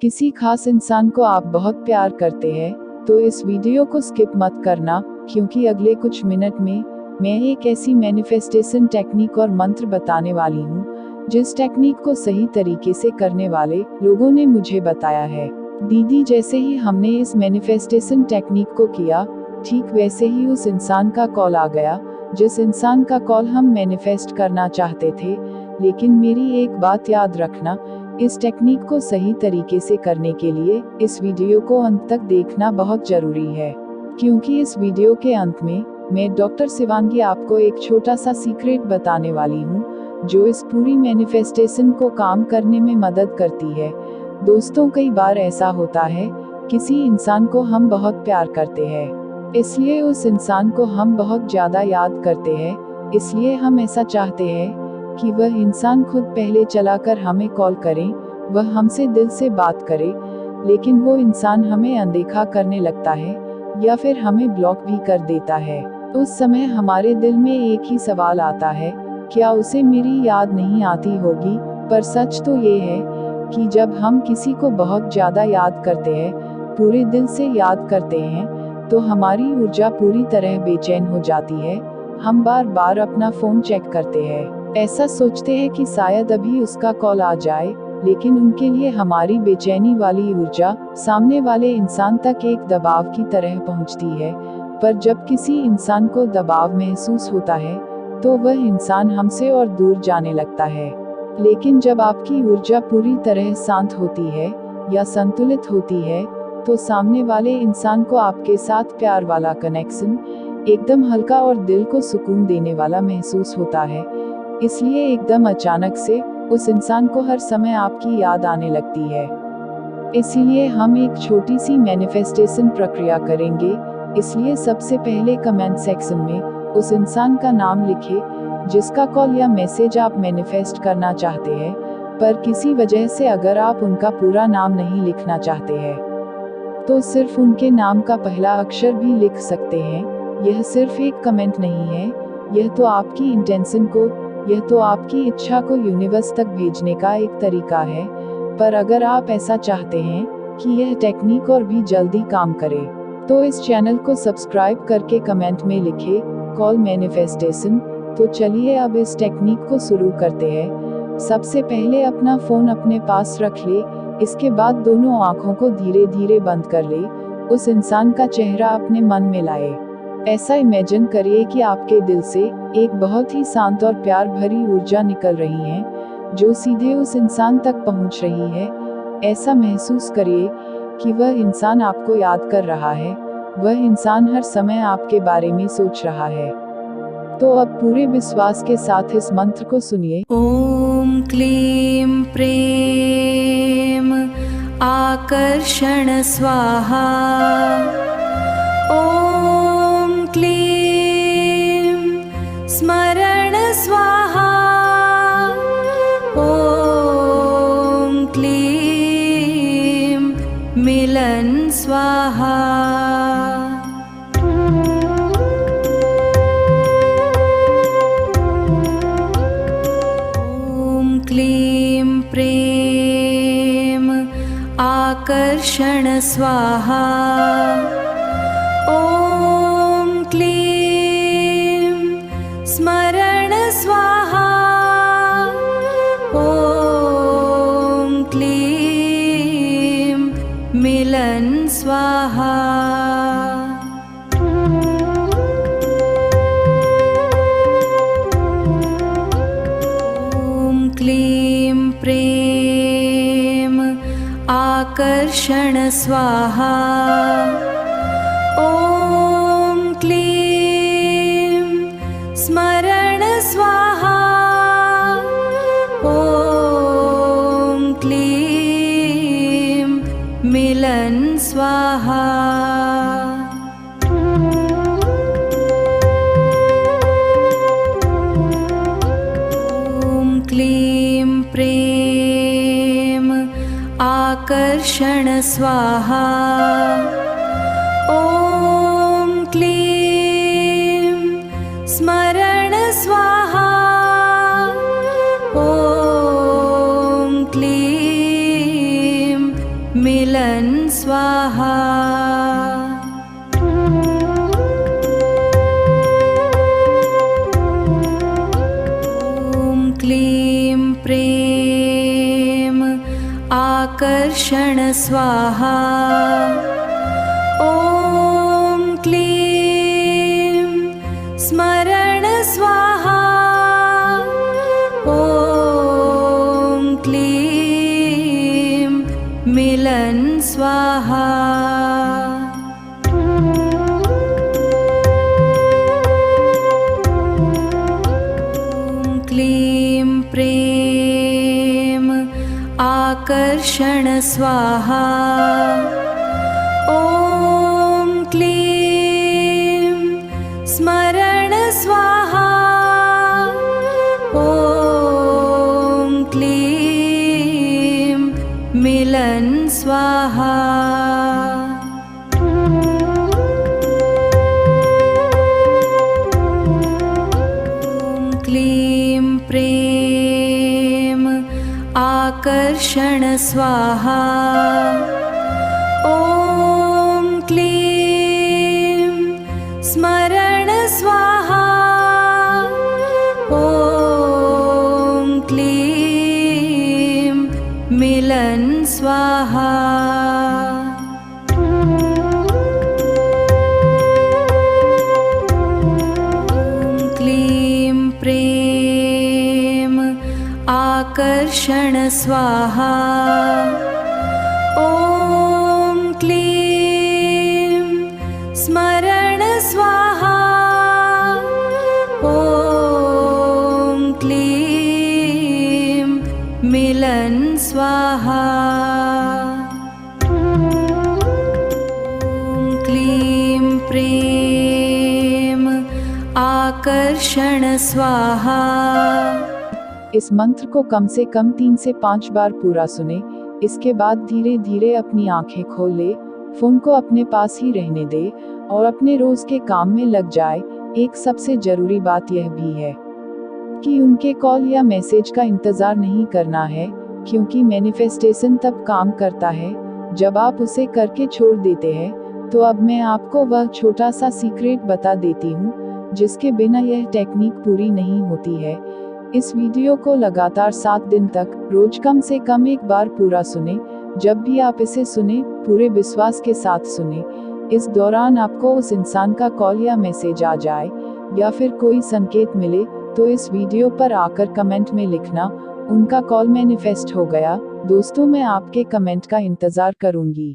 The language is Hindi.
किसी खास इंसान को आप बहुत प्यार करते हैं, तो इस वीडियो को स्किप मत करना, क्योंकि अगले कुछ मिनट में मैं एक ऐसी मैनिफेस्टेशन टेक्निक और मंत्र बताने वाली हूँ, जिस टेक्निक को सही तरीके से करने वाले लोगों ने मुझे बताया है। दीदी, जैसे ही हमने इस मैनिफेस्टेशन टेक्निक को किया, ठीक वैसे ही उस इंसान का कॉल आ गया, जिस इंसान का कॉल हम मैनिफेस्ट करना चाहते थे। लेकिन मेरी एक बात याद रखना, इस टेक्निक को सही तरीके से करने के लिए इस वीडियो को अंत तक देखना बहुत जरूरी है, क्योंकि इस वीडियो के अंत में मैं डॉक्टर शिवांगी आपको एक छोटा सा सीक्रेट बताने वाली हूँ, जो इस पूरी मैनिफेस्टेशन को काम करने में मदद करती है। दोस्तों, कई बार ऐसा होता है, किसी इंसान को हम बहुत प्यार करते हैं, इसलिए उस इंसान को हम बहुत ज़्यादा याद करते हैं, इसलिए हम ऐसा चाहते हैं कि वह इंसान खुद पहले चलाकर हमें कॉल करे, वह हमसे दिल से बात करे। लेकिन वो इंसान हमें अनदेखा करने लगता है या फिर हमें ब्लॉक भी कर देता है। उस समय हमारे दिल में एक ही सवाल आता है, क्या उसे मेरी याद नहीं आती होगी? पर सच तो ये है कि जब हम किसी को बहुत ज़्यादा याद करते हैं, पूरे दिल से याद करते हैं, तो हमारी ऊर्जा पूरी तरह बेचैन हो जाती है। हम बार बार अपना फ़ोन चेक करते हैं, ऐसा सोचते हैं कि शायद अभी उसका कॉल आ जाए, लेकिन उनके लिए हमारी बेचैनी वाली ऊर्जा सामने वाले इंसान तक एक दबाव की तरह पहुंचती है। पर जब किसी इंसान को दबाव महसूस होता है, तो वह इंसान हमसे और दूर जाने लगता है। लेकिन जब आपकी ऊर्जा पूरी तरह शांत होती है या संतुलित होती है, तो सामने वाले इंसान को आपके साथ प्यार वाला कनेक्शन एकदम हल्का और दिल को सुकून देने वाला महसूस होता है। इसलिए एकदम अचानक से उस इंसान को हर समय आपकी याद आने लगती है। इसीलिए हम एक छोटी सी मैनिफेस्टेशन प्रक्रिया करेंगे। इसलिए सबसे पहले कमेंट सेक्शन में उस इंसान का नाम लिखें, जिसका कॉल या मैसेज आप मैनिफेस्ट करना चाहते हैं। पर किसी वजह से अगर आप उनका पूरा नाम नहीं लिखना चाहते हैं, तो सिर्फ उनके नाम का पहला अक्षर भी लिख सकते हैं। यह सिर्फ एक कमेंट नहीं है, यह तो आपकी इंटेंशन को, यह तो आपकी इच्छा को यूनिवर्स तक भेजने का एक तरीका है। पर अगर आप ऐसा चाहते हैं कि यह टेक्निक और भी जल्दी काम करे, तो इस चैनल को सब्सक्राइब करके कमेंट में लिखें कॉल मैनिफेस्टेशन। तो चलिए अब इस टेक्निक को शुरू करते हैं। सबसे पहले अपना फ़ोन अपने पास रख ले, इसके बाद दोनों आँखों को धीरे धीरे बंद कर ले। उस इंसान का चेहरा अपने मन में लाए। ऐसा इमेजिन करिए कि आपके दिल से एक बहुत ही शांत और प्यार भरी ऊर्जा निकल रही है, जो सीधे उस इंसान तक पहुंच रही है। ऐसा महसूस करिए कि वह इंसान आपको याद कर रहा है, वह इंसान हर समय आपके बारे में सोच रहा है। तो अब पूरे विश्वास के साथ इस मंत्र को सुनिए। ओम क्लीं प्रेम आकर्षण स्वाहा। ओम क्लीं स्मरण स्वाहा। ओम क्लीं मिलन स्वाहा। ओम क्लीं प्रेम आकर्षण स्वाहा। ओम क्लीं स्मरण स्वाहा। ओम क्लीं मिलन स्वाहा। ओम क्लीं प्रेम आकर्षण स्वाहा। ओम क्लीं स्मरण स्वाहा। ओम क्लीं मिलन स्वाहा। ओम क्लीं प्रेम आकर्षण स्वाहा। ओम क्लीं स्मरण स्वाहा। ओम क्लीं मिलन स्वाहा। ॐ क्लीं प्रेम आकर्षण स्वाहा। ॐ क्लीं स्मरण स्वाहा। ॐ क्लीं मिलन स्वाहा। ॐ क्लीं प्रेम आकर्षण स्वाहा। ॐ क्लीं स्मरण स्वाहा। ॐ क्लीं मिलन स्वाहा। ॐ क्लीं प्रेम आकर्षण स्वाहा। ॐ क्लीं स्मरण स्वाहा। ॐ क्लीं मिलन स्वाहा। ॐ क्लीं प्रेम आकर्षण स्वाहा। ॐ क्लीं स्मरण स्वाहा। ॐ क्लीं मिलन स्वाहा। ॐ क्लीं प्रेम आकर्षण स्वाहा। इस मंत्र को कम से कम 3 से 5 बार पूरा सुने। इसके बाद धीरे धीरे अपनी आंखें खोल ले, फोन को अपने पास ही रहने दे और अपने रोज के काम में लग जाए। एक सबसे जरूरी बात यह भी है कि उनके कॉल या मैसेज का इंतजार नहीं करना है, क्योंकि मैनिफेस्टेशन तब काम करता है जब आप उसे करके छोड़ देते हैं। तो अब मैं आपको वह छोटा सा सीक्रेट बता देती हूँ जिसके बिना यह टेक्निक पूरी नहीं होती है। इस वीडियो को लगातार 7 दिन तक रोज कम से कम 1 बार पूरा सुने। जब भी आप इसे सुने, पूरे विश्वास के साथ सुने। इस दौरान आपको उस इंसान का कॉल या मैसेज आ जाए या फिर कोई संकेत मिले तो इस वीडियो पर आकर कमेंट में लिखना, उनका कॉल मैनिफेस्ट हो गया। दोस्तों, मैं आपके कमेंट का इंतजार करूंगी।